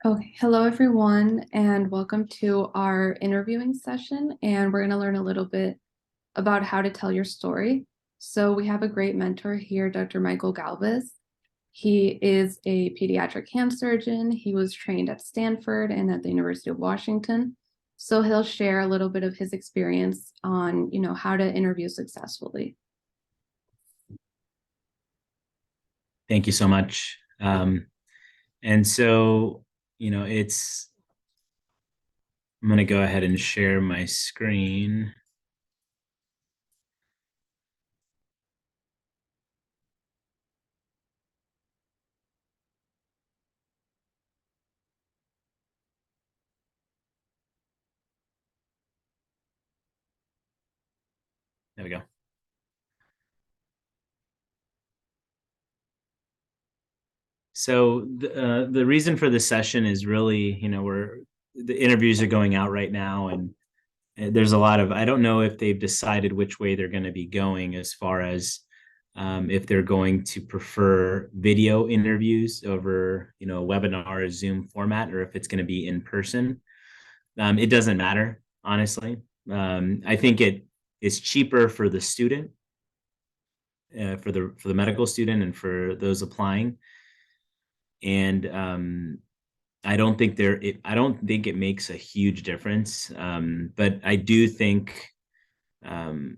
Okay, hello everyone, and welcome to our interviewing session. And we're going to learn a little bit about how to tell your story. So, we have a great mentor here, Dr. Michael Galvez. He is a pediatric hand surgeon. He was trained at Stanford and at the University of Washington. So, he'll share a little bit of his experience on, how to interview successfully. Thank you so much. And so, I'm going to go ahead and share my screen. There we go. So the reason for this session is really, the interviews are going out right now, and there's a lot of, I don't know if they've decided which way they're going to be going as far as if they're going to prefer video interviews over, webinar or Zoom format, or if it's going to be in person. It doesn't matter, honestly. I think it is cheaper for the student, for the medical student, and for those applying. And I don't think it makes a huge difference. But I do think, when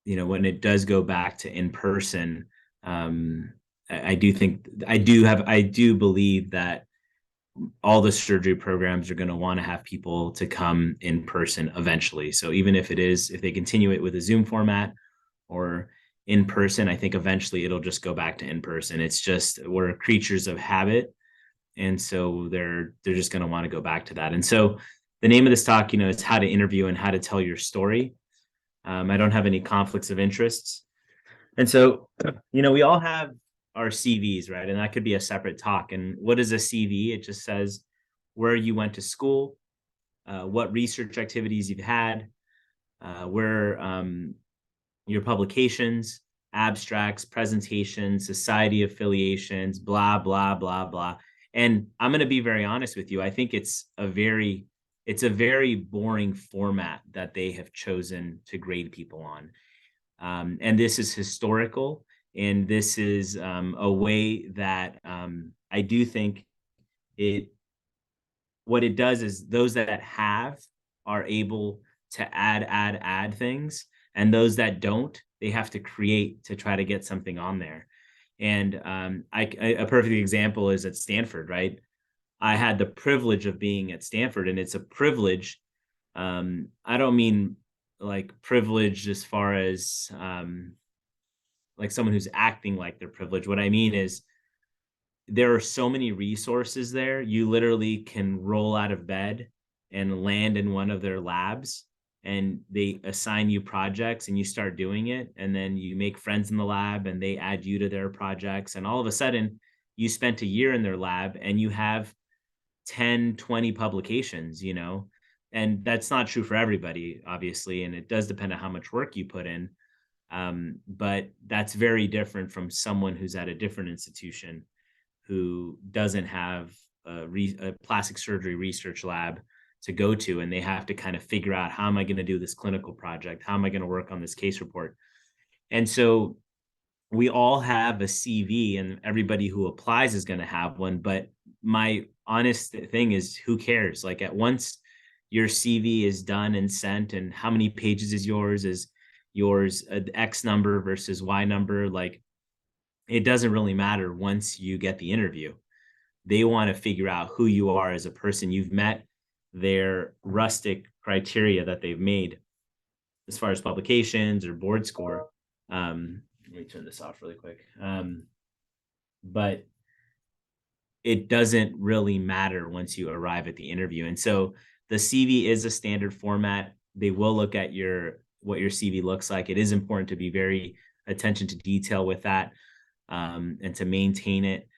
it does go back to in person, I do believe that all the surgery programs are going to want to have people to come in person eventually. So even if they continue it with a Zoom format or in person, I think eventually it'll just go back to in person. It's just, we're creatures of habit. And so they're just going to want to go back to that. And so the name of this talk, is how to interview and how to tell your story. I don't have any conflicts of interests. And so, we all have our CVs, right? And that could be a separate talk. And what is a CV? It just says where you went to school, what research activities you've had, where your publications, abstracts, presentations, society affiliations, blah, blah, blah, blah. And I'm going to be very honest with you. I think it's a very boring format that they have chosen to grade people on. And this is historical, and this is a way that I do think what it does is those that have are able to add things, and those that don't, they have to create to try to get something on there. And a perfect example is at Stanford, right? I had the privilege of being at Stanford, and it's a privilege. I don't mean like privilege as far as like someone who's acting like they're privileged. What I mean is there are so many resources there. You literally can roll out of bed and land in one of their labs, and they assign you projects and you start doing it. And then you make friends in the lab and they add you to their projects. And all of a sudden you spent a year in their lab and you have 10, 20 publications, and that's not true for everybody, obviously. And it does depend on how much work you put in. But that's very different from someone who's at a different institution who doesn't have a plastic surgery research lab to go to, and they have to kind of figure out, how am I going to do this clinical project? How am I going to work on this case report? And so we all have a CV, and everybody who applies is going to have one. But my honest thing is, who cares? Like, at once your CV is done and sent, and how many pages is yours an X number versus Y number? Like, it doesn't really matter once you get the interview. They want to figure out who you are as a person. You've met their rustic criteria that they've made as far as publications or board score. Let me turn this off really quick. But it doesn't really matter once you arrive at the interview. And so the CV is a standard format. They will look at what your CV looks like. It is important to be very attention to detail with that, and to maintain it.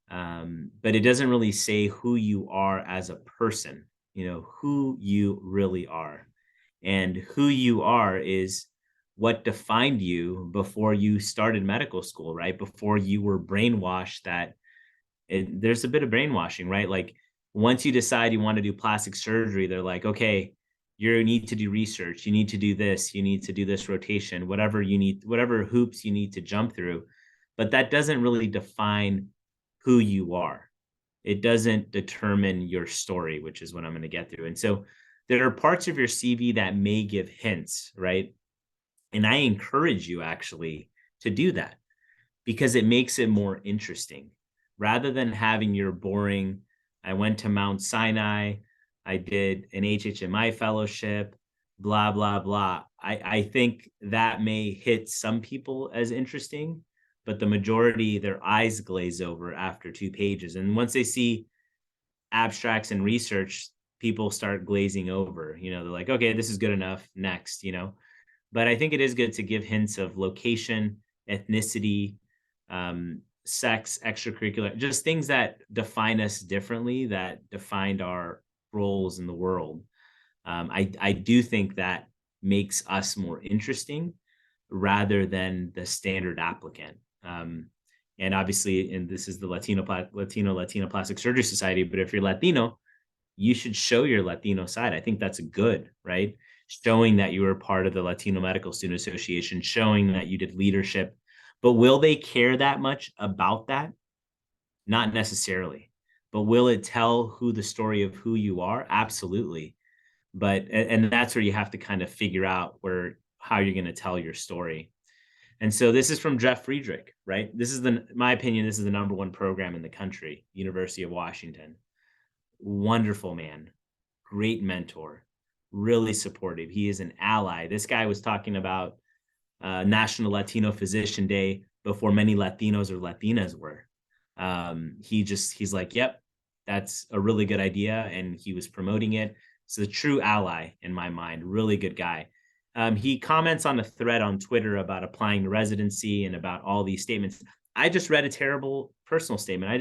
But it doesn't really say who you are as a person, who you really are. And who you are is what defined you before you started medical school, right? Before you were brainwashed that there's a bit of brainwashing, right? Like once you decide you want to do plastic surgery, they're like, okay, you need to do research, you need to do this, you need to do this rotation, whatever you need, whatever hoops you need to jump through. But that doesn't really define who you are. It doesn't determine your story, which is what I'm going to get through. And so there are parts of your CV that may give hints, right? And I encourage you actually to do that because it makes it more interesting rather than having your boring, I went to Mount Sinai, I did an HHMI fellowship, blah, blah, blah. I think that may hit some people as interesting, but the majority, their eyes glaze over after 2 pages. And once they see abstracts and research, people start glazing over. They're like, okay, this is good enough. Next. But I think it is good to give hints of location, ethnicity, sex, extracurricular, just things that define us differently, that defined our roles in the world. I do think that makes us more interesting rather than the standard applicant. And obviously, and this is the Latino Plastic Surgery Society, but if you're Latino, you should show your Latino side. I think that's good, right? Showing that you were part of the Latino Medical Student Association, showing that you did leadership. But will they care that much about that? Not necessarily. But will it tell who the story of who you are? Absolutely. But and that's where you have to kind of figure out how you're going to tell your story. And so this is from Jeff Friedrich, right? This is my opinion, this is the #1 program in the country, University of Washington. Wonderful man, great mentor, really supportive. He is an ally. This guy was talking about National Latino Physician Day before many Latinos or Latinas were. He's like, yep, that's a really good idea. And he was promoting it. So the true ally in my mind, really good guy. He comments on a thread on Twitter about applying to residency and about all these statements. I just read a terrible personal statement.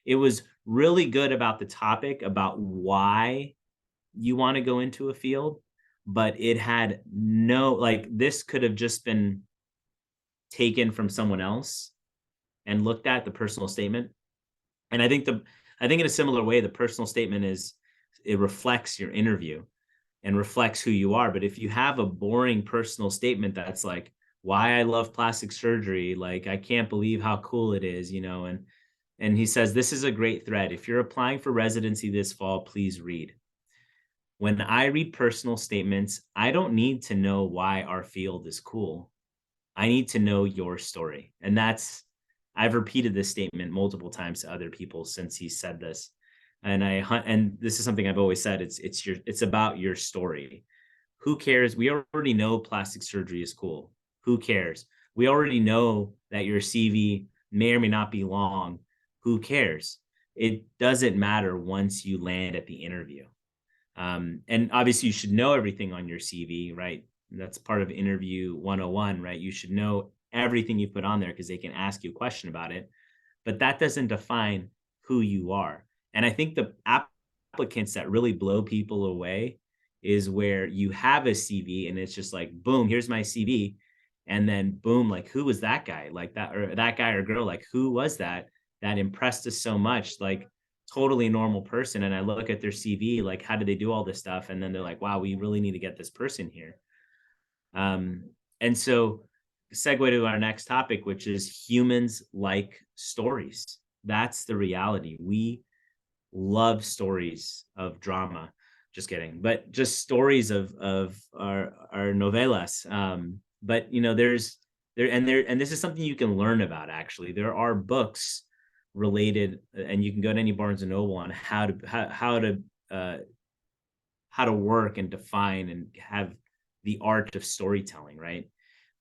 It was really good about the topic, about why you want to go into a field, but it had this could have just been taken from someone else and looked at the personal statement. And I think in a similar way, the personal statement it reflects your interview and reflects who you are. But if you have a boring personal statement that's like, why I love plastic surgery, like I can't believe how cool it is, and he says, this is a great thread. If you're applying for residency this fall, please read. When I read personal statements, I don't need to know why our field is cool. I need to know your story. And I've repeated this statement multiple times to other people since he said this. And this is something I've always said. It's about your story. Who cares? We already know plastic surgery is cool. Who cares? We already know that your CV may or may not be long. Who cares? It doesn't matter once you land at the interview. And obviously you should know everything on your CV, right? That's part of interview 101, right? You should know everything you put on there because they can ask you a question about it, but that doesn't define who you are. And I think the applicants that really blow people away is where you have a CV and it's just like, boom, here's my CV. And then boom, like, who was that guy? Like that, or that guy or girl, like, who was that impressed us so much? Like, totally normal person. And I look at their CV, like, how did they do all this stuff? And then they're like, wow, we really need to get this person here. And so segue to our next topic, which is humans like stories. That's the reality. We love stories of drama. Just kidding, but just stories of our novelas. But and this is something you can learn about. Actually, there are books related, and you can go to any Barnes and Noble on how to work and define and have the art of storytelling, right?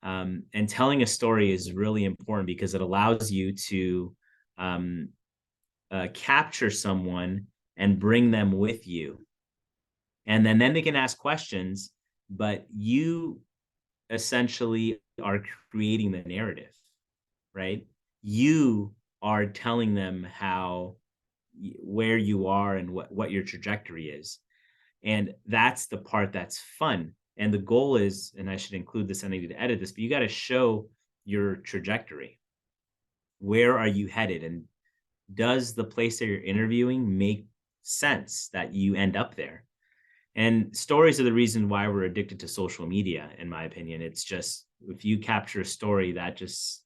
And telling a story is really important because it allows you to capture someone and bring them with you. And then they can ask questions, but you essentially are creating the narrative, right? You are telling them where you are and what your trajectory is. And that's the part that's fun. And the goal is, and I should include this, I need to edit this, but you got to show your trajectory. where are you headed? And does the place that you're interviewing make sense that you end up there? And stories are the reason why we're addicted to social media, in my opinion. It's just, if you capture a story that just,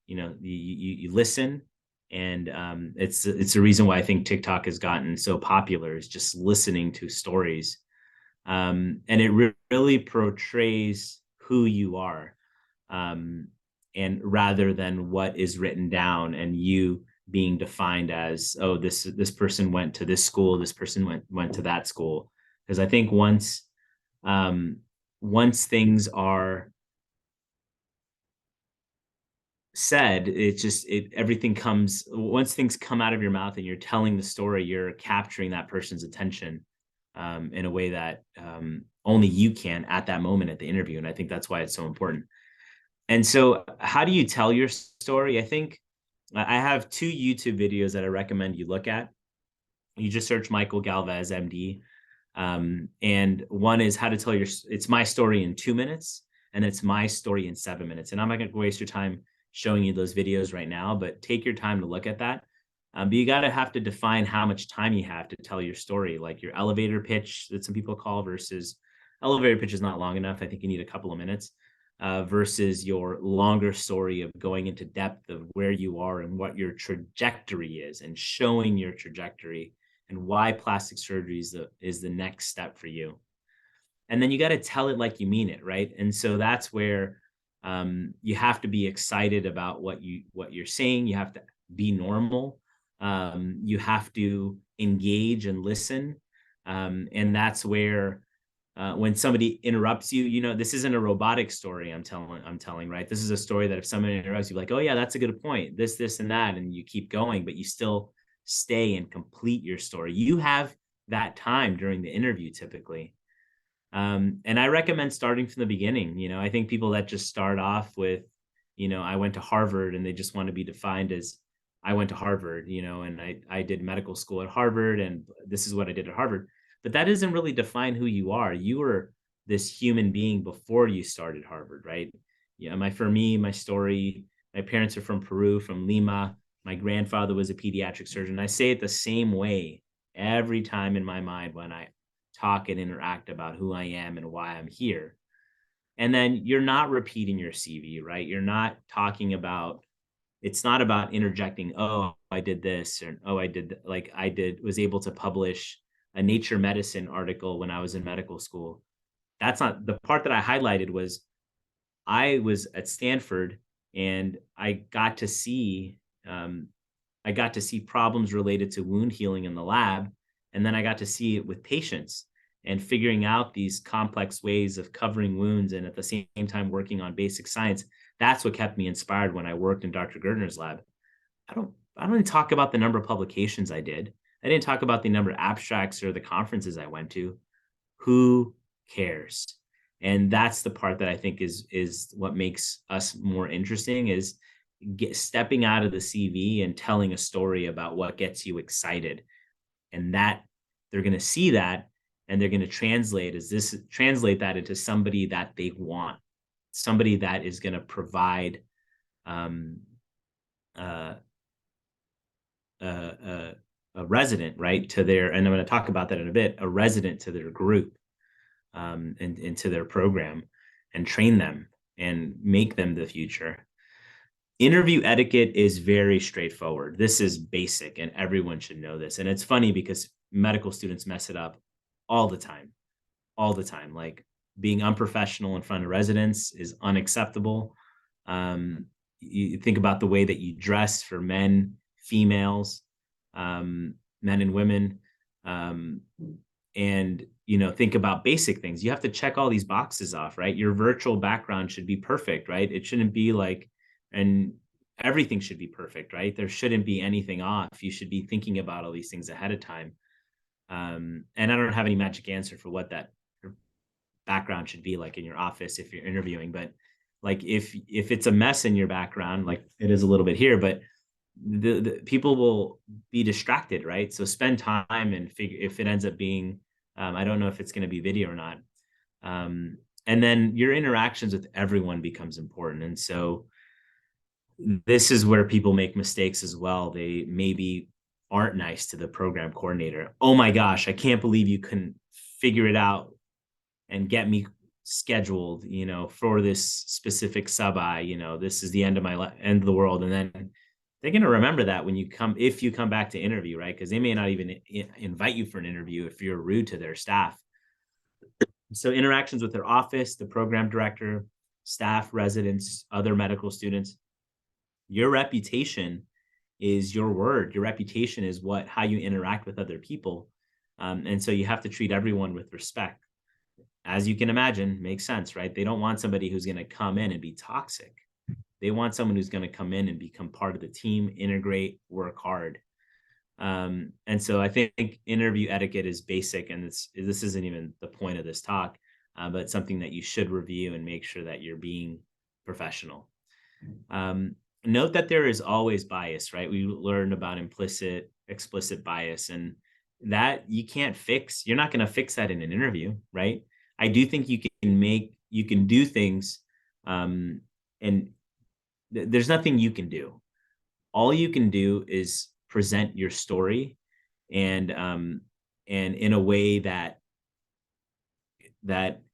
you listen, and it's the reason why I think TikTok has gotten so popular, is just listening to stories. And it really portrays who you are, um, and rather than what is written down and you being defined as, oh, this person went to this school, this person went to that school. Because I think um, once things are said, everything comes, once things come out of your mouth and you're telling the story, you're capturing that person's attention, in a way that, only you can at that moment at the interview. And I think that's why it's so important. And so, how do you tell your story? I think I have two YouTube videos that I recommend you look at. You just search Michael Galvez, MD. And one is how to tell it's my story in 2 minutes, and it's my story in 7 minutes. And I'm not going to waste your time showing you those videos right now, but take your time to look at that. But you got to have to define how much time you have to tell your story, like your elevator pitch that some people call, versus elevator pitch is not long enough. I think you need a couple of minutes, versus your longer story of going into depth of where you are and what your trajectory is, and showing your trajectory and why plastic surgery is the next step for you. And then you got to tell it like you mean it, right? And so that's where, you have to be excited about what you're saying. You have to be normal. You have to engage and listen. And that's where, when somebody interrupts you, this isn't a robotic story I'm telling, right? This is a story that if someone interrupts you, like, oh yeah, that's a good point, this and that, and you keep going, but you still stay and complete your story. You have that time during the interview typically. And I recommend starting from the beginning. I think people that just start off with, I went to Harvard, and they just want to be defined as, I went to Harvard, and I did medical school at Harvard, and this is what I did at Harvard. But that doesn't really define who you are. You were this human being before you started Harvard, right? Yeah. For me, my story, my parents are from Peru, from Lima. My grandfather was a pediatric surgeon. I say it the same way every time in my mind when I talk and interact about who I am and why I'm here. And then you're not repeating your CV, right? You're not talking about, it's not about interjecting, oh, I did this, or oh, I did, like was able to publish a Nature Medicine article when I was in medical school. That's not the part that I highlighted. Was I was at Stanford, and um, I got to see problems related to wound healing in the lab. And then I got to see it with patients and figuring out these complex ways of covering wounds, and at the same time working on basic science. That's what kept me inspired when I worked in Dr. Gerdner's lab. I don't even talk about the number of publications I did. I didn't talk about the number of abstracts or the conferences I went to. Who cares? And that's the part that I think is what makes us more interesting, is stepping out of the CV and telling a story about what gets you excited. And that they're going to see that, and they're going to translate that into somebody that they want, somebody that is going to provide, um, uh, a resident, right, to their, and I'm going to talk about that in a bit, a resident to their group, and into their program, and train them and make them the future. Interview etiquette is very straightforward. This is basic, and everyone should know this. And it's funny because medical students mess it up all the time, all the time. Like, being unprofessional in front of residents is unacceptable. You think about the way that you dress for men, females, men and women, um, and think about basic things. You have to check all these boxes off, right? Your virtual background should be perfect, right? It shouldn't be like, and everything should be perfect, right? There shouldn't be anything off. You should be thinking about all these things ahead of time. And I don't have any magic answer for what that background should be like in your office if you're interviewing, but like if it's a mess in your background, like it is a little bit here, but the people will be distracted, right? So spend time and figure if it ends up being, I don't know if it's going to be video or not. And then your interactions with everyone becomes important. And so this is where people make mistakes as well. They maybe aren't nice to the program coordinator. Oh my gosh, I can't believe you couldn't figure it out and get me scheduled, for this specific sub-I, this is the end of end of the world. And then they're going to remember that if you come back to interview, right? Because they may not even invite you for an interview if you're rude to their staff. So interactions with their office, the program director, staff, residents, other medical students, your reputation is your word. Your reputation is how you interact with other people. And so you have to treat everyone with respect. As you can imagine, makes sense, right? They don't want somebody who's going to come in and be toxic. They want someone who's going to come in and become part of the team, integrate, work hard. And so I think interview etiquette is basic, and this isn't even the point of this talk, but something that you should review and make sure that you're being professional. Note that there is always bias, right? We learned about implicit, explicit bias, and that you can't fix. You're not going to fix that in an interview, right? I do think you can do things, and there's nothing you can do. All you can do is present your story, and in a way that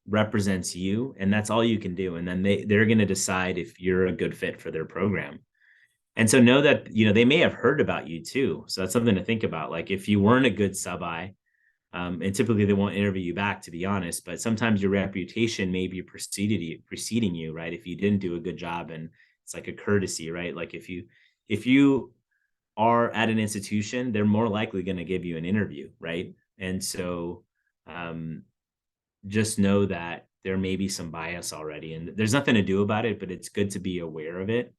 represents you, and that's all you can do. And then they're going to decide if you're a good fit for their program. And so know that, they may have heard about you too. So that's something to think about. Like if you weren't a good sub-I, and typically they won't interview you back, to be honest, but sometimes your reputation may be preceding you, right? If you didn't do a good job, and it's like a courtesy, right? Like if you are at an institution, they're more likely going to give you an interview, right? And so just know that there may be some bias already, and there's nothing to do about it, but it's good to be aware of it,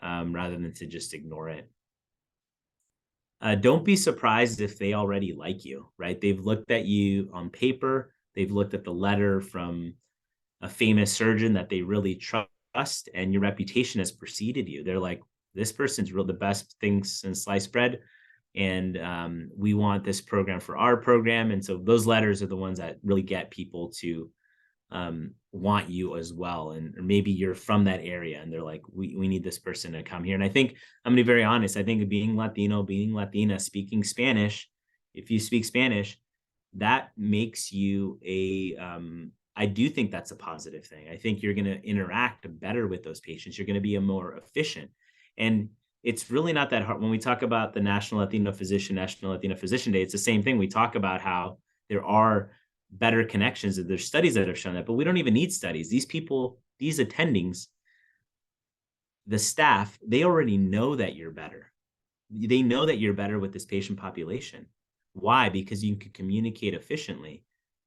rather than to just ignore it. Don't be surprised if they already like you, right? They've looked at you on paper. They've looked at the letter from a famous surgeon that they really trust, and your reputation has preceded you. They're like, this person's the best thing since sliced bread, and we want this program for our program. And so those letters are the ones that really get people to want you as well. And or maybe you're from that area and they're like, we need this person to come here. And I think I'm going to be very honest. I think being Latino, being Latina, speaking Spanish, if you speak Spanish, that makes you I do think that's a positive thing. I think you're going to interact better with those patients. You're going to be a more efficient. And it's really not that hard. When we talk about the National Latino Physician Day, it's the same thing. We talk about how there are better connections. There's studies that have shown that, but we don't even need studies. These people, these attendings, the staff, they already know that you're better. They know that you're better with this patient population. Why? Because you can communicate efficiently.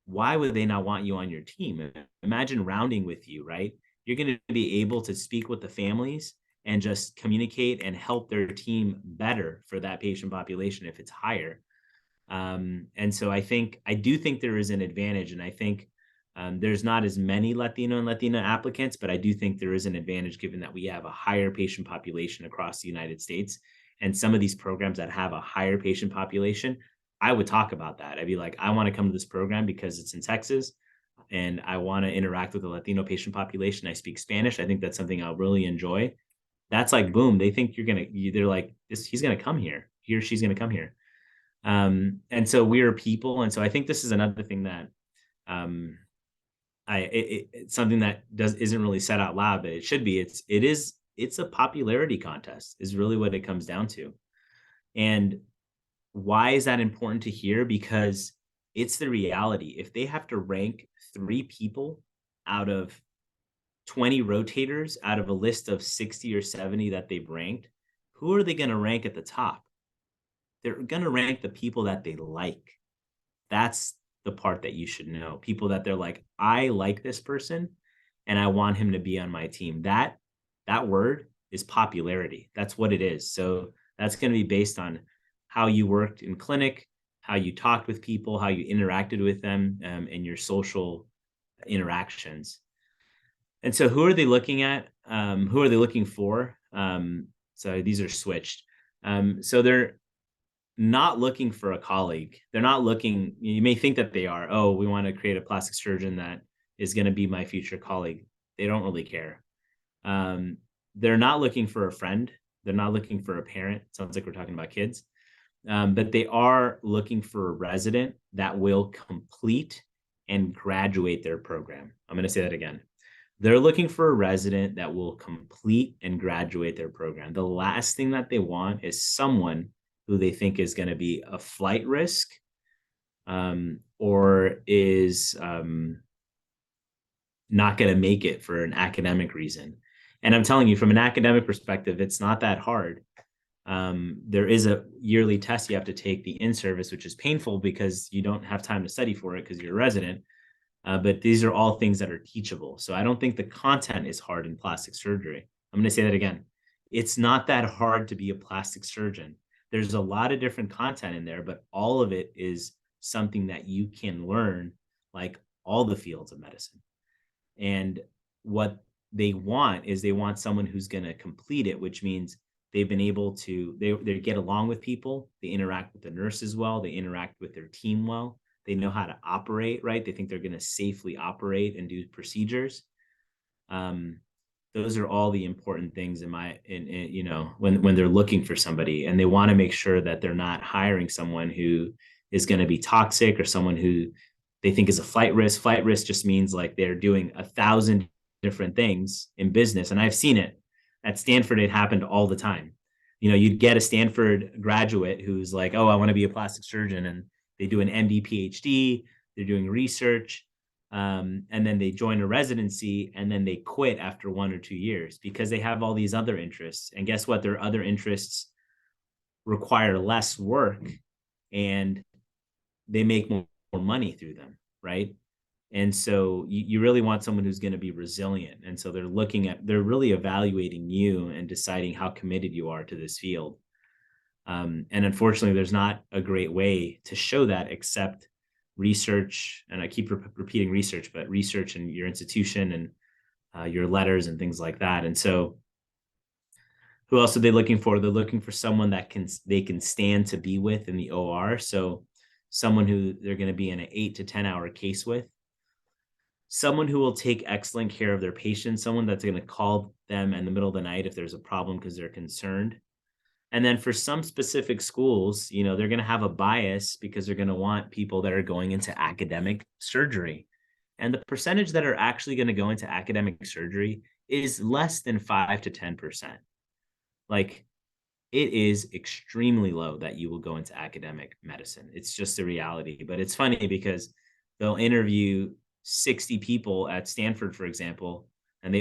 Why would they not want you on your team? Imagine rounding with you, right? You're going to be able to speak with the families and just communicate and help their team better for that patient population if it's higher. And so I do think there is an advantage, and I think there's not as many Latino and Latina applicants, but I do think there is an advantage given that we have a higher patient population across the United States. And some of these programs that have a higher patient population, I would talk about that. I'd be like, I want to come to this program because it's in Texas and I want to interact with the Latino patient population. I speak Spanish. I think that's something I'll really enjoy. That's like, boom, they think they're like, he's going to come here. He or she's going to come here. And so we are people. And so I think this is another thing that it's something that isn't really said out loud, but it should be. It's a popularity contest is really what it comes down to. And why is that important to hear? Because it's the reality. If they have to rank 3 people out of 20 rotators out of a list of 60 or 70 that they've ranked, who are they going to rank at the top? They're going to rank the people that they like. That's the part that you should know. People that they're like, I like this person and I want him to be on my team. That word is popularity. That's what it is. So that's going to be based on how you worked in clinic, how you talked with people, how you interacted with them, and your social interactions. And so who are they looking at? Who are they looking for? So these are switched. So they're not looking for a colleague. They're not looking, you may think that they are, oh, we want to create a plastic surgeon that is going to be my future colleague. They don't really care. they're not looking for a friend. They're not looking for a parent. Sounds like we're talking about kids. But they are looking for a resident that will complete and graduate their program. I'm going to say that again. They're looking for a resident that will complete and graduate their program. The last thing that they want is someone who they think is going to be a flight risk, or is not going to make it for an academic reason. And I'm telling you, from an academic perspective, it's not that hard. There is a yearly test you have to take, the in-service, which is painful because you don't have time to study for it because you're a resident. But these are all things that are teachable. So I don't think the content is hard in plastic surgery. I'm going to say that again. It's not that hard to be a plastic surgeon. There's a lot of different content in there, but all of it is something that you can learn, like all the fields of medicine. And what they want is they want someone who's going to complete it, which means they've been able to, they get along with people, they interact with the nurses well, they interact with their team well, they know how to operate, right? They think they're going to safely operate and do procedures. Those are all the important things when they're looking for somebody, and they want to make sure that they're not hiring someone who is going to be toxic or someone who they think is a flight risk. Flight risk just means like they're doing 1,000 different things in business. And I've seen it at Stanford. It happened all the time. You'd get a Stanford graduate who's like, oh, I want to be a plastic surgeon. And they do an MD, PhD, they're doing research. And then they join a residency and then they quit after 1 or 2 years because they have all these other interests. And guess what? Their other interests require less work and they make more money through them, right? And so you really want someone who's going to be resilient. And so they're really evaluating you and deciding how committed you are to this field. And unfortunately, there's not a great way to show that except research. And I keep repeating research, but research in your institution and your letters and things like that. And so who else are they looking for? They're looking for someone that they can stand to be with in the OR. So someone who they're going to be in an 8 to 10 hour case with, someone who will take excellent care of their patients, someone that's going to call them in the middle of the night if there's a problem because they're concerned. And then for some specific schools, they're going to have a bias because they're going to want people that are going into academic surgery. And the percentage that are actually going to go into academic surgery is less than 5 to 10%. Like, it is extremely low that you will go into academic medicine. It's just a reality. But it's funny because they'll interview 60 people at Stanford, for example, and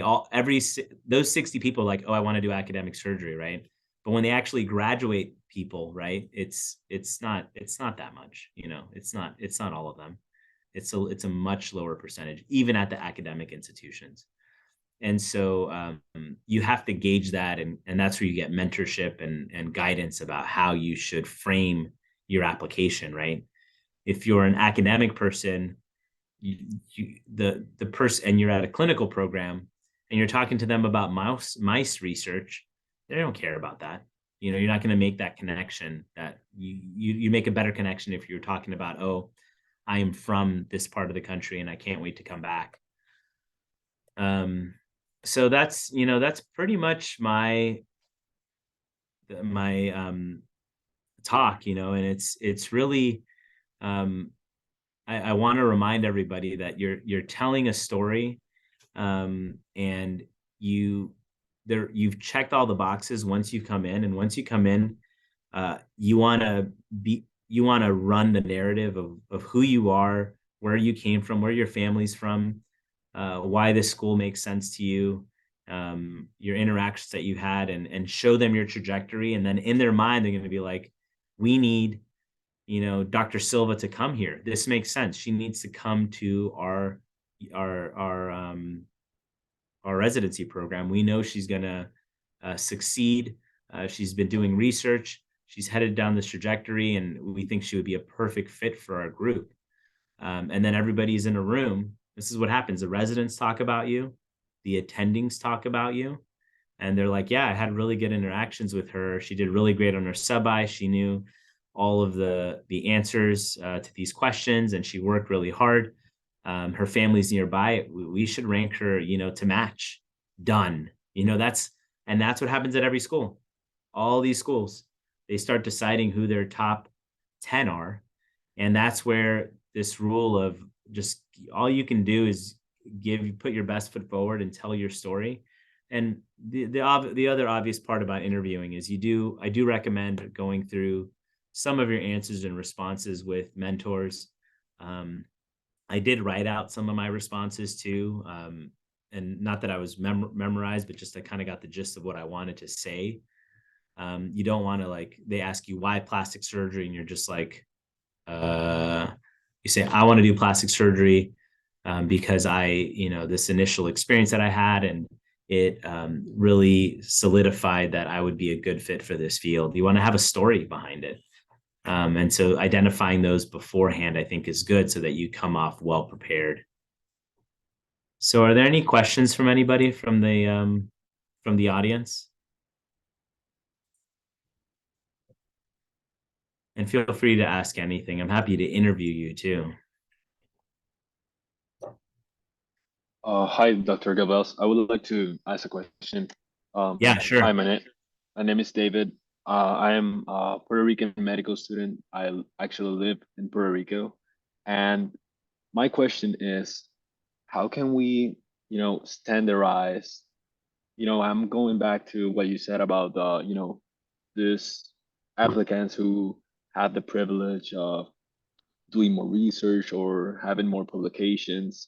those 60 people are like, oh, I want to do academic surgery, right? But when they actually graduate people, right, it's not that much. It's not all of them. It's a much lower percentage, even at the academic institutions. And so you have to gauge that, and that's where you get mentorship and guidance about how you should frame your application, right? If you're an academic person, the person, and you're at a clinical program, and you're talking to them about mice research, they don't care about that. You're not going to make that connection. That you make a better connection if you're talking about, oh, I am from this part of the country and I can't wait to come back. So that's pretty much my talk, and it's really, I want to remind everybody that you're telling a story, and you've checked all the boxes once you come in, and once you come in, you want to run the narrative of who you are, where you came from, where your family's from, why this school makes sense to you, your interactions that you had, and show them your trajectory. And then in their mind, they're going to be like, we need, Dr. Silva to come here. This makes sense. She needs to come to our residency program. We know she's going to succeed. She's been doing research. She's headed down this trajectory, and we think she would be a perfect fit for our group. And then everybody's in a room. This is what happens. The residents talk about you. The attendings talk about you. And they're like, yeah, I had really good interactions with her. She did really great on her sub-I. She knew all of the answers to these questions, and she worked really hard. Her family's nearby. We should rank her, to match. Done. That's And that's what happens at every school. All these schools, they start deciding who their top 10 are. And that's where this rule of just all you can do is put your best foot forward and tell your story. And the other obvious part about interviewing is I do recommend going through some of your answers and responses with mentors. Um, I did write out some of my responses too. And not that I was memorized, but just I kind of got the gist of what I wanted to say. You don't want to, like, they ask you why plastic surgery, and you're just like, uh, you say, I want to do plastic surgery because this initial experience that I had, and it really solidified that I would be a good fit for this field. You want to have a story behind it. And so identifying those beforehand, I think, is good so that you come off well prepared. So are there any questions from anybody from the audience? And feel free to ask anything. I'm happy to interview you too. Hi, Dr. Galvez. I would like to ask a question. Yeah, Hi, sure. my name is David. I am a Puerto Rican medical student. Actually live in Puerto Rico, and my question is, how can we, standardize? I'm going back to what you said about this applicants who have the privilege of doing more research or having more publications.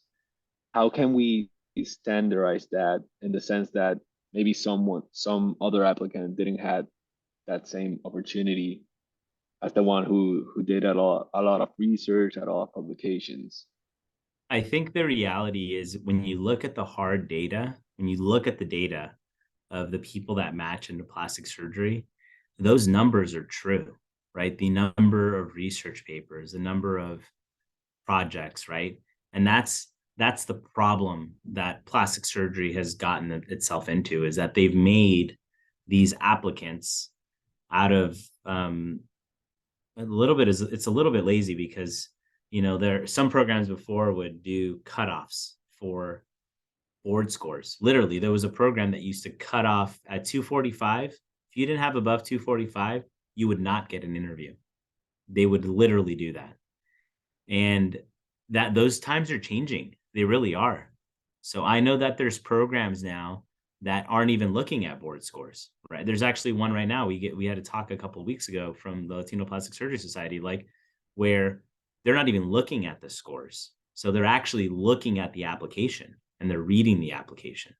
How can we standardize that in the sense that maybe some other applicant didn't have that same opportunity as the one who did a lot of research, a lot of publications? I think the reality is when you look at the hard data, when you look at the data of the people that match into plastic surgery, those numbers are true, right? The number of research papers, the number of projects, right? And that's the problem that plastic surgery has gotten itself into, is that they've made these applicants out of it's a little bit lazy because there some programs before would do cutoffs for board scores. Literally, there was a program that used to cut off at 245. If you didn't have above 245, you would not get an interview. They would literally do that. And that those times are changing. They really are. So I know that there's programs now that aren't even looking at board scores, right? There's actually one right now. We had a talk a couple of weeks ago from the Latino Plastic Surgery Society, like, where they're not even looking at the scores. So they're actually looking at the application and they're reading the application.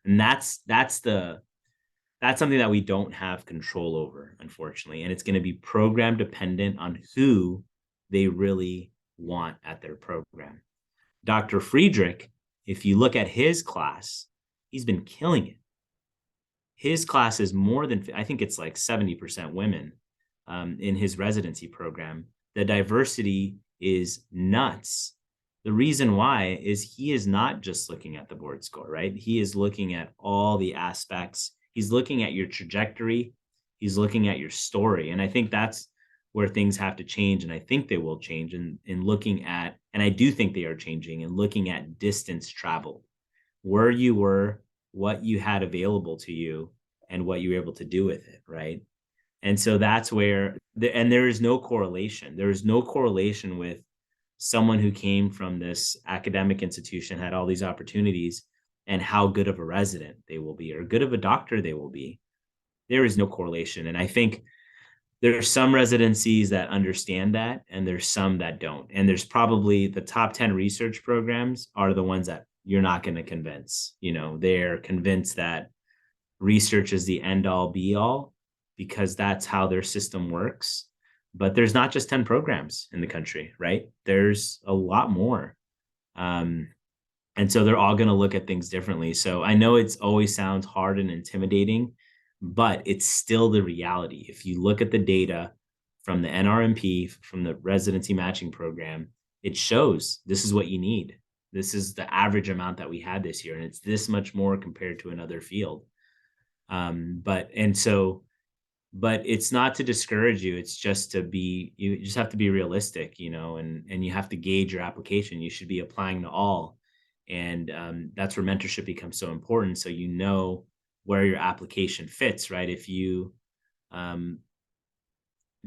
And that's something that we don't have control over, unfortunately. And it's going to be program dependent on who they really want at their program. Dr. Friedrich, if you look at his class, he's been killing it. His class is more than, I think it's like 70% women in his residency program. The diversity is nuts. The reason why is he is not just looking at the board score, right? He is looking at all the aspects. He's looking at your trajectory. He's looking at your story. And I think that's where things have to change. And I think they will change in looking at, and I do think they are changing, and looking at distance traveled, where you were, what you had available to you, and what you were able to do with it, right? And so that's where, and there is no correlation. There is no correlation with someone who came from this academic institution, had all these opportunities, and how good of a resident they will be or good of a doctor they will be. There is no correlation. And I think there are some residencies that understand that, and there's some that don't. And there's probably the top 10 research programs are the ones that you're not going to convince. They're convinced that research is the end all be all because that's how their system works. But there's not just 10 programs in the country, right? There's a lot more. And so they're all going to look at things differently. So I know it's always sounds hard and intimidating, but it's still the reality. If you look at the data from the NRMP, from the residency matching program, it shows this is what you need. This is the average amount that we had this year, and it's this much more compared to another field. But it's not to discourage you. It's just you just have to be realistic, and you have to gauge your application. You should be applying to all. And that's where mentorship becomes so important. So where your application fits, right? If you,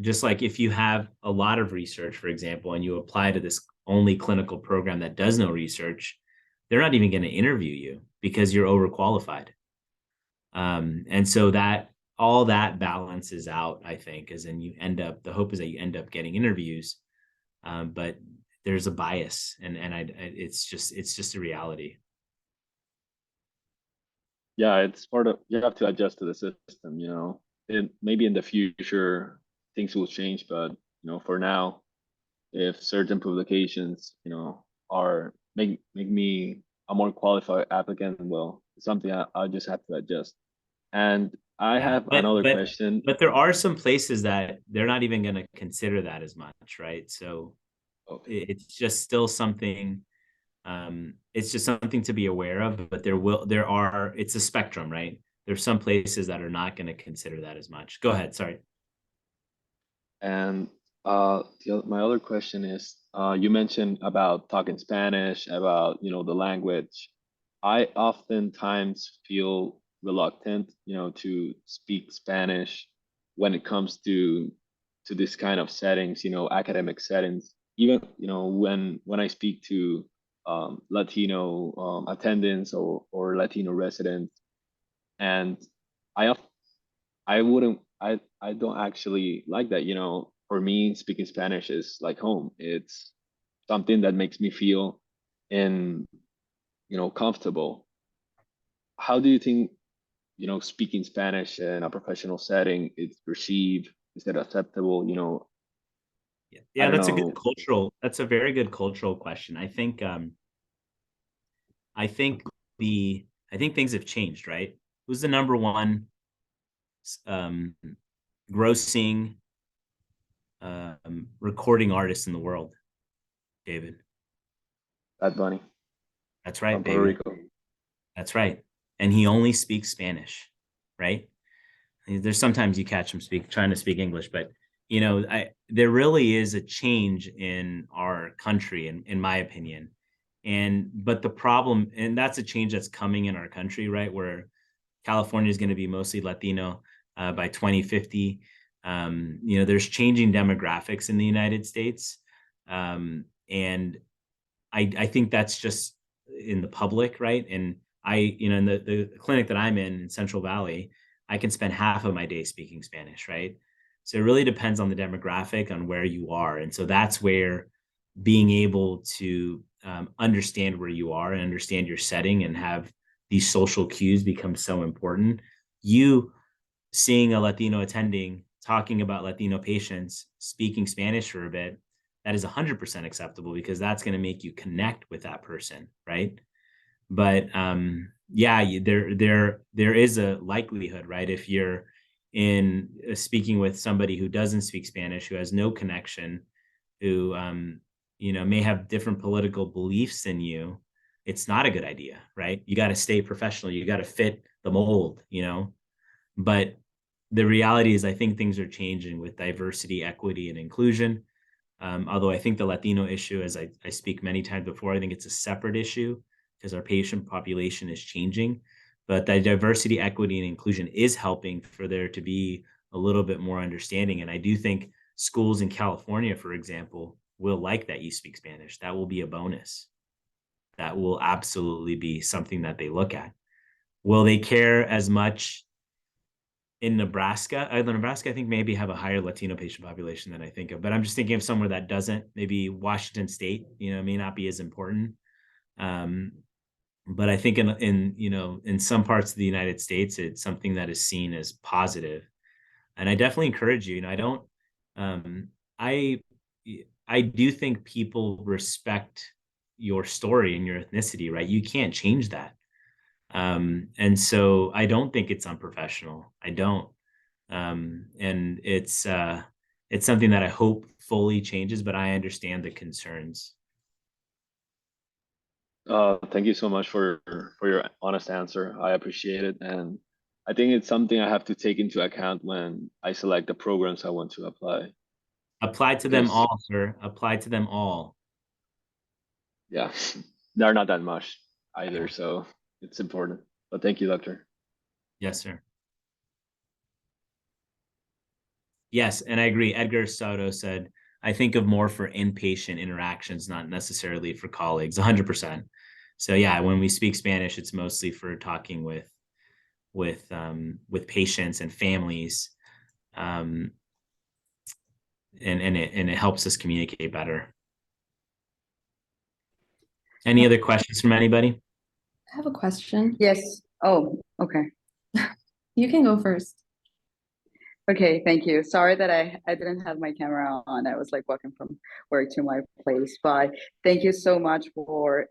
just like if you have a lot of research, for example, and you apply to this only clinical program that does no research, they're not even going to interview you because you're overqualified. And so that all that balances out, I think, is then you end up, the hope is that you end up getting interviews, but there's a bias, and it's just a reality. Yeah, it's part of, you have to adjust to the system, you know. Maybe in the future things will change, but you know, for now, if certain publications, you know, are make me a more qualified applicant, well, it's something I just have to adjust. And I Yeah, have another question. but there are some places that they're not even going to consider that as much, right? So Okay. it's just still something. It's just something to be aware of. But there are. It's a spectrum, right? There's some places that are not going to consider that as much. Go ahead. Sorry. And my other question is, you mentioned about talking Spanish, about, you know, the language. I oftentimes feel reluctant, you know, to speak Spanish when it comes to this kind of settings, you know, academic settings. Even, you know, when I speak to Latino attendants or Latino residents, and I I wouldn't I don't actually like that, you know. For me, speaking Spanish is like home. It's something that makes me feel in, you know, comfortable. How do you think, you know, speaking Spanish in a professional setting is perceived? Is it acceptable? You know, Yeah, I yeah, don't that's a good know. cultural. That's a very good cultural question. I think I think things have changed, right? Who's the number one um, grossing recording artist in the world? David. Bad Bunny That's from right, Puerto baby. Rico. That's right. And he only speaks Spanish, right? There's sometimes you catch him trying to speak English, but you know, there really is a change in our country, in my opinion. But the problem, and that's a change that's coming in our country, right? Where California is going to be mostly Latino by 2050. You know, there's changing demographics in the United States, and I think that's just in the public, right? And you know, in the clinic that I'm in Central Valley, I can spend half of my day speaking Spanish, right? So it really depends on the demographic, on where you are. And so that's where being able to understand where you are and understand your setting and have these social cues becomes so important. You seeing a Latino attending, talking about Latino patients, speaking Spanish for a bit, that is 100% acceptable because that's going to make you connect with that person, right? But yeah, there is a likelihood, right? If you're in speaking with somebody who doesn't speak Spanish, who has no connection, who you know, may have different political beliefs than you, it's not a good idea, right? You got to stay professional. You got to fit the mold, you know. But the reality is, I think things are changing with diversity, equity, and inclusion. Although I think the Latino issue, as I speak many times before, I think it's a separate issue because our patient population is changing. But the diversity, equity, and inclusion is helping for there to be a little bit more understanding. And I do think schools in California, for example, will like that you speak Spanish. That will be a bonus. That will absolutely be something that they look at. Will they care as much in Nebraska? Nebraska, I think, maybe have a higher Latino patient population than I think of, but I'm just thinking of somewhere that doesn't. Maybe Washington State, you know, may not be as important. Um, but I think in you know, in some parts of the United States, it's something that is seen as positive. And I definitely encourage you. You know, I don't. Um, I I do think people respect your story and your ethnicity, right? You can't change that. And so I don't think it's unprofessional. I don't. And it's something that I hope fully changes, but I understand the concerns. Thank you so much for your honest answer. I appreciate it, and I think it's something I have to take into account when I select the programs I want to apply. Apply to them Because all, sir. Apply to them all. yeah, they're not that much either, Yeah. so it's important. But thank you, doctor. Yes, sir. Yes, and I agree. Edgar Soto said, I think of more for inpatient interactions, not necessarily for colleagues, 100%. So yeah, when we speak Spanish, it's mostly for talking with patients and families, and it helps us communicate better. Any other questions from anybody? I have a question. Yes. Oh, okay. You can go first. Okay, thank you. Sorry that I didn't have my camera on. I was like walking from work to my place, but thank you so much for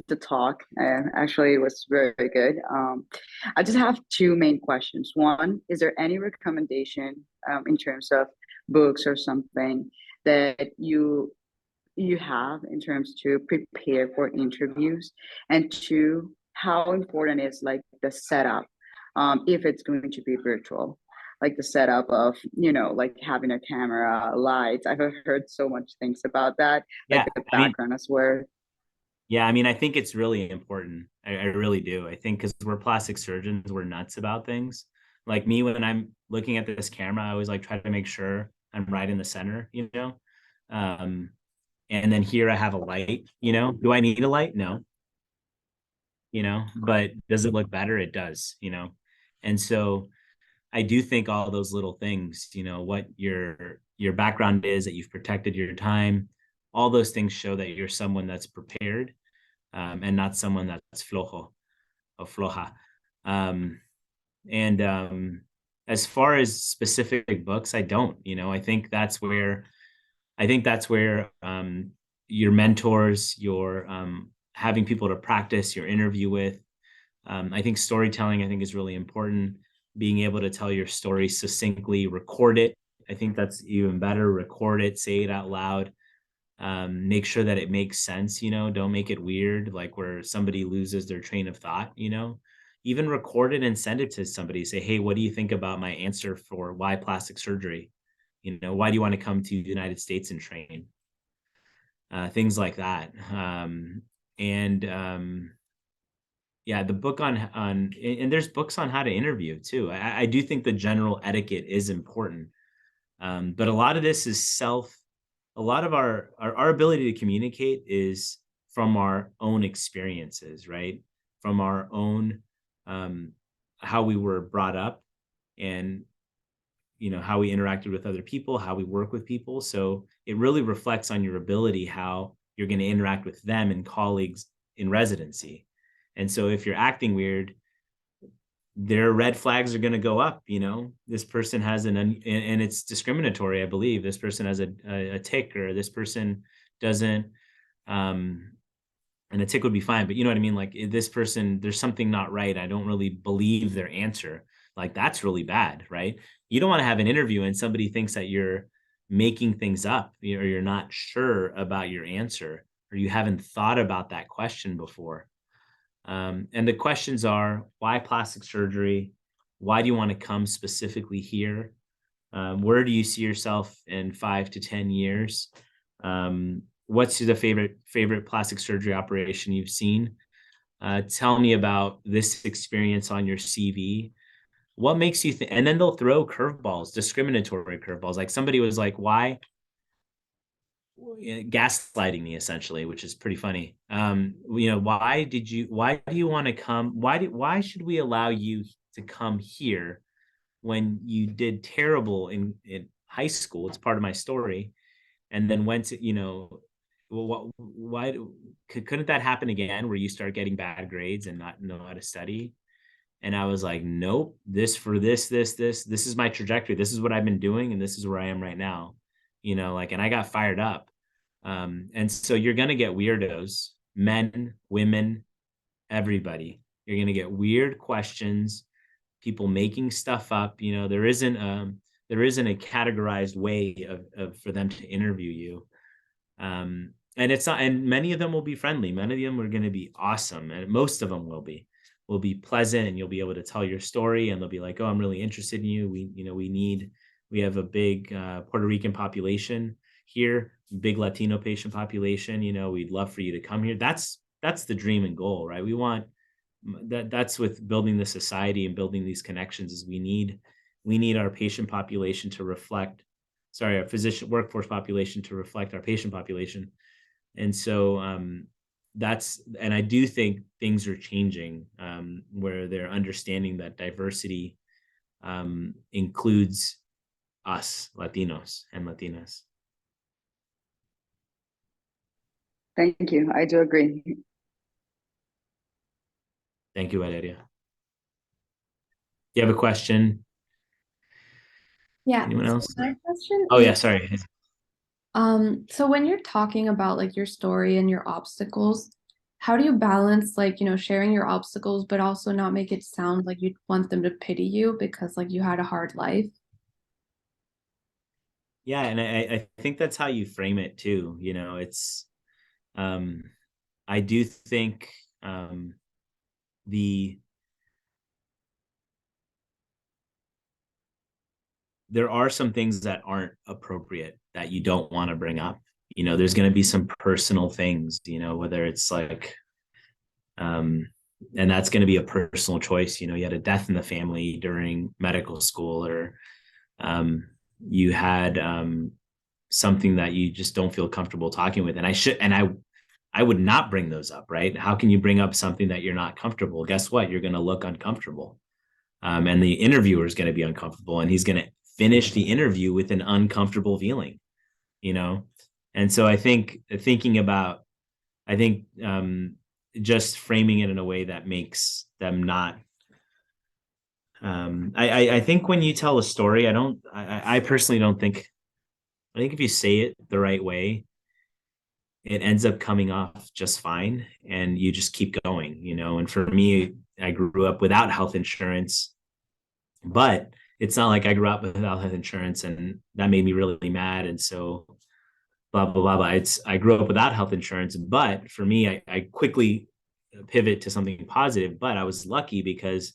the talk. And actually, it was very, very good. I just have two main questions. One, is there any recommendation in terms of books or something that you have in terms to prepare for interviews? And two, how important is like the setup, if it's going to be virtual, like the setup of, like having a camera, lights. I've heard so much things about that, like Yeah, the background as well. yeah, I mean, I think it's really important. I really do. I think because we're plastic surgeons, we're nuts about things. Like me, when I'm looking at this camera, I always like try to make sure I'm right in the center, Um, and then here I have a light. Do I need a light? No, but does it look better? It does. And so I do think all those little things, what your background is, that you've protected your time, all those things show that you're someone that's prepared, and not someone that's flojo or floja. And as far as specific books, I don't. I think that's where your mentors, your having people to practice your interview with. I think storytelling, I think, is really important. Being able to tell your story succinctly, record it. I think that's even better. Record it, say it out loud. Make sure that it makes sense. Don't make it weird, like where somebody loses their train of thought. Even record it and send it to somebody. Say, hey, what do you think about my answer for why plastic surgery? Why do you want to come to the United States and train? Things like that. And yeah, the book and there's books on how to interview too. I do think the general etiquette is important. But a lot of this is a lot of our ability to communicate is from our own experiences, right? From our own, how we were brought up, and how we interacted with other people, how we work with people. So it really reflects on your ability, how you're going to interact with them and colleagues in residency. And so if you're acting weird, their red flags are going to go up. This person has and it's discriminatory, I believe. This person has a tick, or this person doesn't, and a tick would be fine, but you know what I mean? Like, this person, there's something not right. I don't really believe their answer. Like, that's really bad, right? You don't want to have an interview and somebody thinks that you're making things up, or you're not sure about your answer, or you haven't thought about that question before. And the questions are, why plastic surgery? Why do you want to come specifically here? Where do you see yourself in 5 to 10 years? What's the favorite plastic surgery operation you've seen? Tell me about this experience on your CV. What makes you think? And then they'll throw curveballs, discriminatory curveballs. Like, somebody was like, why? Gaslighting me, essentially, which is pretty funny. Why do you want to come? Why should we allow you to come here when you did terrible in high school? It's part of my story. And then went to, well, why couldn't that happen again, where you start getting bad grades and not know how to study? And I was like, nope, this is my trajectory. This is what I've been doing, and this is where I am right now. And I got fired up. And so you're going to get weirdos, men, women, everybody. You're going to get weird questions, people making stuff up. There isn't a categorized way of for them to interview you. And it's not, and many of them will be friendly. Many of them are going to be awesome. And most of them will be pleasant, and you'll be able to tell your story, and they'll be like, oh, I'm really interested in you. We have a big Puerto Rican population here, big Latino patient population. We'd love for you to come here. That's the dream and goal, right? We want that's with building the society and building these connections, is we need our patient population to reflect, sorry, our physician workforce population to reflect our patient population. And so and I do think things are changing, where they're understanding that diversity includes us, Latinos and Latinas. Thank you. I do agree. Thank you, Valeria. You have a question? Yeah. Anyone So else? my question Oh is, yeah, sorry. so when you're talking about like your story and your obstacles, how do you balance like, sharing your obstacles, but also not make it sound like you want them to pity you because like you had a hard life? Yeah, and I think that's how you frame it too. It's I do think the there are some things that aren't appropriate that you don't want to bring up. There's going to be some personal things, whether it's like, and that's going to be a personal choice. You had a death in the family during medical school, or you had something that you just don't feel comfortable talking with. And I would not bring those up, right? How can you bring up something that you're not comfortable? Guess what? You're going to look uncomfortable. And the interviewer is going to be uncomfortable, and he's going to finish the interview with an uncomfortable feeling, And so I think just framing it in a way that makes them not. I think when you tell a story, I personally don't think. I think if you say it the right way, it ends up coming off just fine, and you just keep going, And for me, I grew up without health insurance, but it's not like I grew up without health insurance and that made me really mad. And so blah, blah, blah, blah. I grew up without health insurance, but for me, I quickly pivot to something positive. But I was lucky because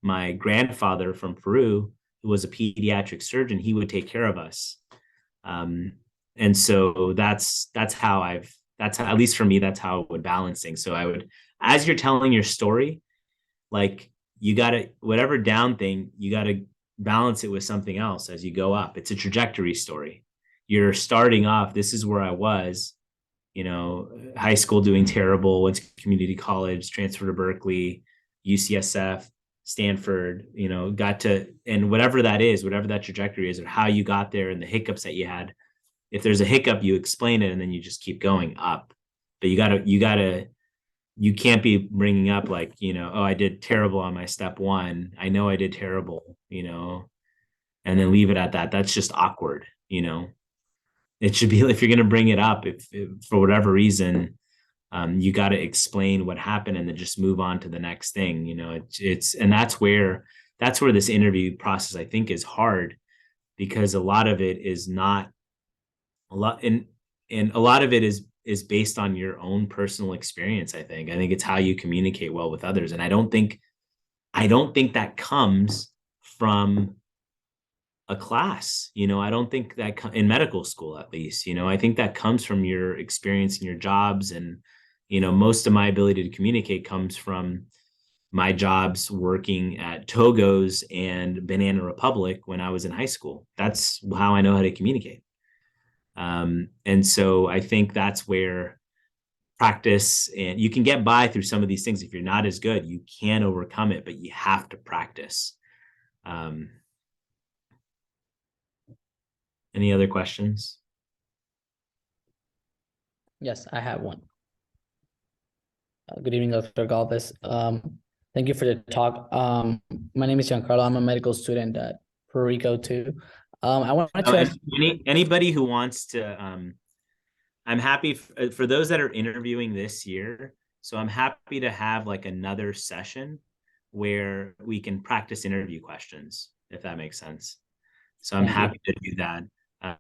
my grandfather from Peru, who was a pediatric surgeon, he would take care of us. And so that's how, at least for me, that's how I would balance things. So I would, as you're telling your story, like you got to, whatever down thing, you got to balance it with something else as you go up. It's a trajectory story. You're starting off, this is where I was, high school doing terrible, went to community college, transferred to Berkeley, UCSF, Stanford, got to, and whatever that is, whatever that trajectory is, or how you got there and the hiccups that you had. If there's a hiccup, you explain it and then you just keep going up. But you can't be bringing up like, oh, I did terrible on my step one. I know I did terrible, and then leave it at that. That's just awkward, It should be, if you're going to bring it up, if for whatever reason, you got to explain what happened and then just move on to the next thing. And that's where this interview process, I think, is hard, because a lot of it is not a lot. And a lot of it is based on your own personal experience. I think it's how you communicate well with others. And I don't think that comes from a class. I don't think that in medical school, at least, I think that comes from your experience in your jobs. And, most of my ability to communicate comes from my jobs working at Togo's and Banana Republic when I was in high school. That's how I know how to communicate. And so I think that's where practice, and you can get by through some of these things. If you're not as good, you can overcome it, but you have to practice. Any other questions? Yes, I have one. Good evening, Dr. Galvez. Thank you for the talk. My name is Giancarlo. I'm a medical student at Puerto Rico too. I wanted to ask anybody who wants to, I'm happy for those that are interviewing this year. So I'm happy to have like another session where we can practice interview questions, if that makes sense. So I'm happy to do that.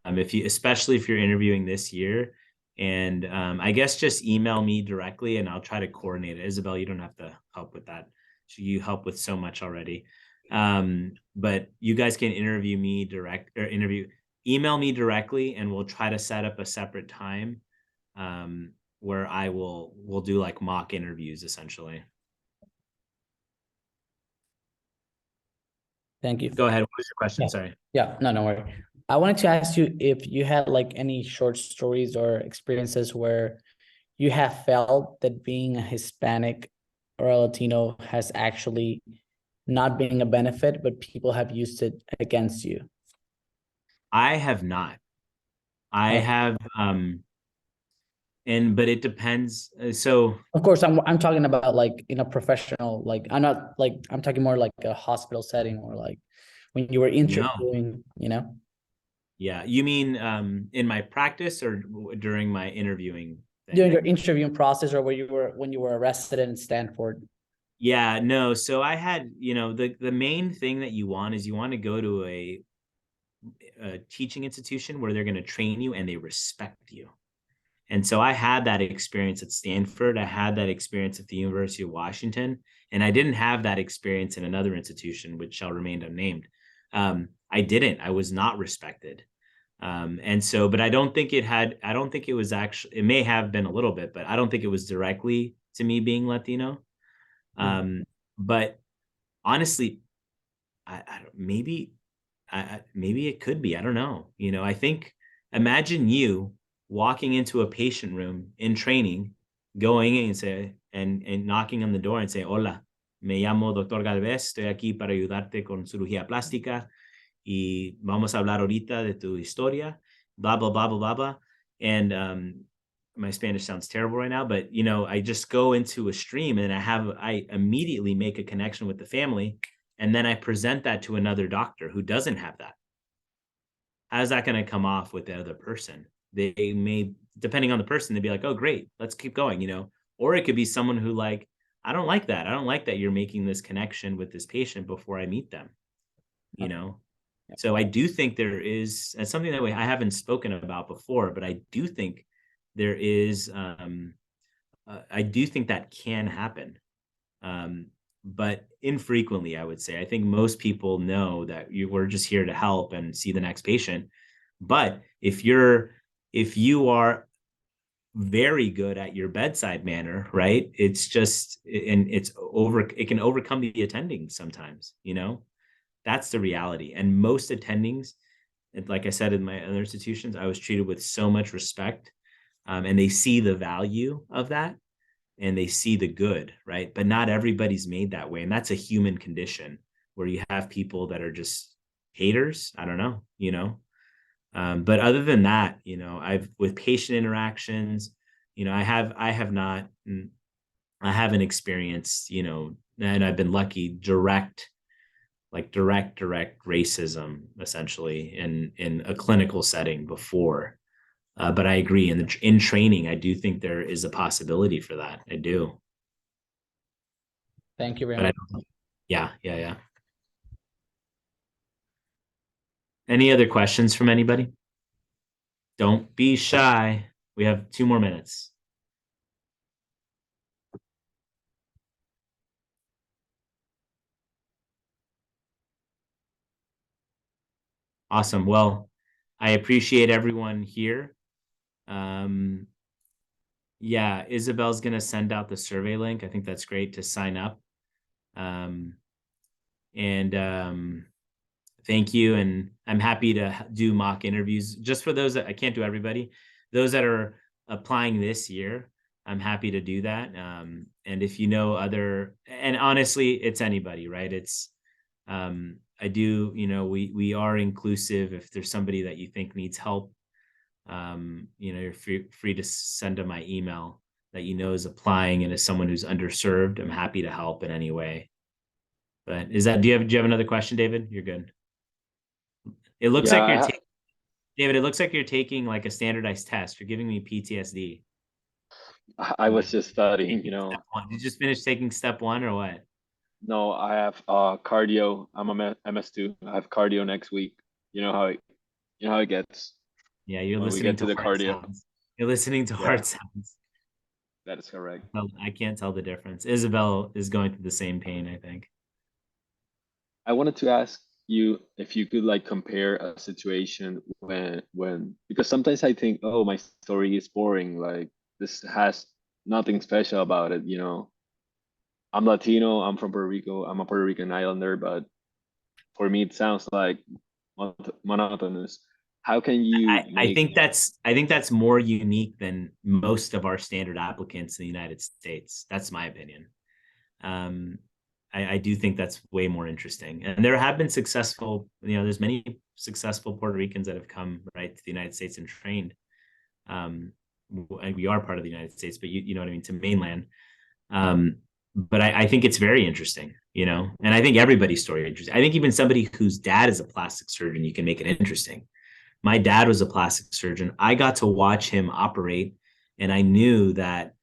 Especially if you're interviewing this year, and I guess just email me directly and I'll try to coordinate it. Isabel, you don't have to help with that. You help with so much already. But you guys can email me directly, and we'll try to set up a separate time where we'll do like mock interviews essentially. Thank you. Go ahead. What was your question? Yeah. Sorry. Yeah, no, don't worry. I wanted to ask you if you had like any short stories or experiences where you have felt that being a Hispanic or a Latino has actually not been a benefit, but people have used it against you. I have not. I Oh. have, but it depends. So Of course, I'm talking about like in a professional, like I'm not like I'm talking more like a hospital setting or like when you were no, interviewing, you know? yeah. You mean in my practice or during my interviewing thing? During your interviewing process or when you were arrested in Stanford. Yeah, no. So I had, the main thing that you want is you want to go to a teaching institution where they're going to train you and they respect you. And so I had that experience at Stanford. I had that experience at the University of Washington, and I didn't have that experience in another institution, which shall remain unnamed. I didn't. I was not respected. And so, but I don't think I don't think it was actually, it may have been a little bit, but I don't think it was directly to me being Latino. But honestly, I don't, maybe it could be. I don't know. I think imagine you walking into a patient room in training, going in and knocking on the door and say, "Hola, me llamo Doctor Galvez. Estoy aquí para ayudarte con cirugía plástica y vamos a hablar ahorita de tu historia." Blah blah blah blah blah blah. And my Spanish sounds terrible right now, but I just go into a stream and I immediately make a connection with the family. And then I present that to another doctor who doesn't have that. How's that going to come off with the other person? They may, depending on the person, they'd be like, "Oh, great, let's keep going," Or it could be someone who like, "I don't like that. I don't like that you're making this connection with this patient before I meet them," So I do think there is, and something that I haven't spoken about before, but I do think there is, I do think that can happen. But infrequently, I would say. I think most people know that we're just here to help and see the next patient. But if you are very good at your bedside manner, right? It's just, and it can overcome the attending sometimes, that's the reality. And most attendings, like I said, in my other institutions, I was treated with so much respect, and they see the value of that. And they see the good, right? But not everybody's made that way. And that's a human condition where you have people that are just haters. I don't know, but other than that, with patient interactions, I haven't experienced, and I've been lucky, direct racism essentially in a clinical setting before. But I agree, in training, I do think there is a possibility for that. I do. Thank you very But much. yeah. Any other questions from anybody? Don't be shy. We have 2 more minutes. Awesome. Well, I appreciate everyone here. Yeah, Isabel's going to send out the survey link. I think that's great to sign up. Thank you. And I'm happy to do mock interviews just for those that I can't do everybody. Those that are applying this year, I'm happy to do that. And if you know and honestly, it's anybody, right? It's, I do, we are inclusive. If there's somebody that you think needs help, you're free to send them my email that is applying and is someone who's underserved. I'm happy to help in any way. But do you have another question, David? You're good. It looks like you're David, it looks like you're taking like a standardized test. You're giving me PTSD. I was just studying, Step one. Did you just finish taking step 1 or what? No, I have cardio. I'm a MS2. I have cardio next week. You know how it gets Yeah, you're when we listening get to to the heart cardio. sounds. You're listening to Yeah, heart sounds. that is correct. I can't tell the difference. Isabel is going through the same pain, I think. I wanted to ask you if you could like compare a situation when because sometimes I think, oh, my story is boring. Like this has nothing special about it. I'm Latino. I'm from Puerto Rico. I'm a Puerto Rican Islander, but for me, it sounds like monotonous. How can you I make? think that's more unique than most of our standard applicants in the United States. That's my opinion. I do think that's way more interesting. And there have been successful, there's many successful Puerto Ricans that have come right to the United States and trained. And we are part of the United States, but you know what I mean, to mainland. But I think it's very interesting, and I think everybody's story is interesting. I think even somebody whose dad is a plastic surgeon, you can make it interesting. My dad was a plastic surgeon. I got to watch him operate, and I knew that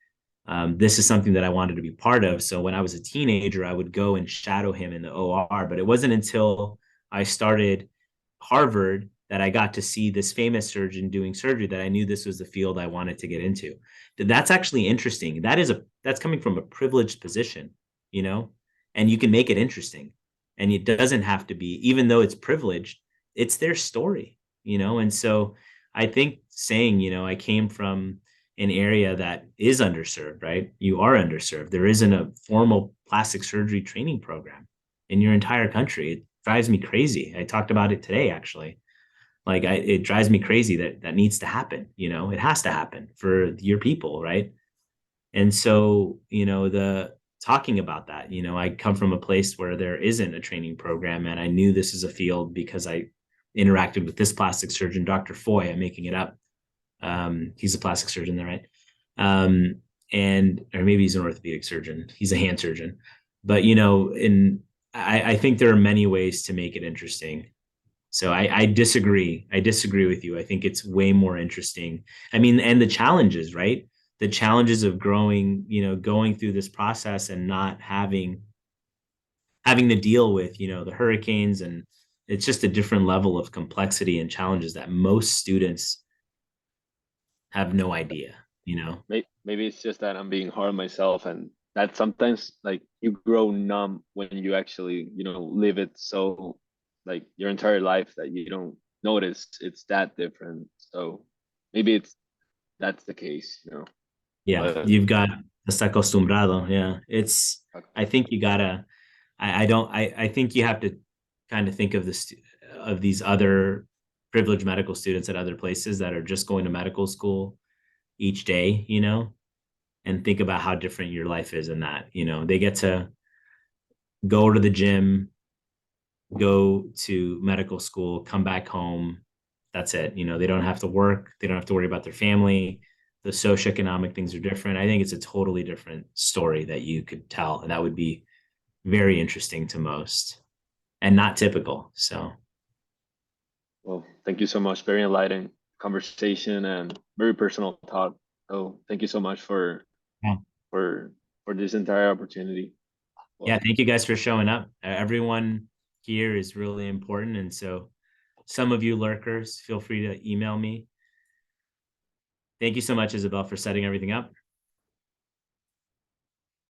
this is something that I wanted to be part of. So when I was a teenager, I would go and shadow him in the OR. But it wasn't until I started Harvard that I got to see this famous surgeon doing surgery that I knew this was the field I wanted to get into. That's actually interesting. That's coming from a privileged position, and you can make it interesting. And it doesn't have to be, even though it's privileged, it's their story, and so I think saying, I came from an area that is underserved, right? You are underserved. There isn't a formal plastic surgery training program in your entire country. It drives me crazy. I talked about it today, actually. Like it drives me crazy that needs to happen. It has to happen for your people, right? And so, the talking about that, I come from a place where there isn't a training program, and I knew this is a field because I interacted with this plastic surgeon, Dr. Foy. I'm making it up. He's a plastic surgeon there, right? Or maybe he's an orthopedic surgeon. He's a hand surgeon. But, I think there are many ways to make it interesting. So I disagree. I disagree with you. I think it's way more interesting. I mean, and the challenges, right? The challenges of growing, going through this process and not having to deal with, the hurricanes, and it's just a different level of complexity and challenges that most students have no idea, Maybe it's just that I'm being hard on myself, and that sometimes like you grow numb when you actually, live it so like your entire life that you don't notice it's that different. So maybe that's the case. Yeah, But you've got está acostumbrado. Yeah, I think you gotta. I don't. I think you have to kind of think of of these other privileged medical students at other places that are just going to medical school each day, and think about how different your life is in that. They get to go to the gym, go to medical school, come back home. That's it. They don't have to work. They don't have to worry about their family. The socioeconomic things are different. I think it's a totally different story that you could tell, and that would be very interesting to most and not typical. So, well, thank you so much. Very enlightening conversation and very personal talk. So thank you so much for yeah. for this entire opportunity. Well, Yeah, thank you guys for showing up. Everyone here is really important, and so some of you lurkers, feel free to email me. Thank you so much, Isabel, for setting everything up.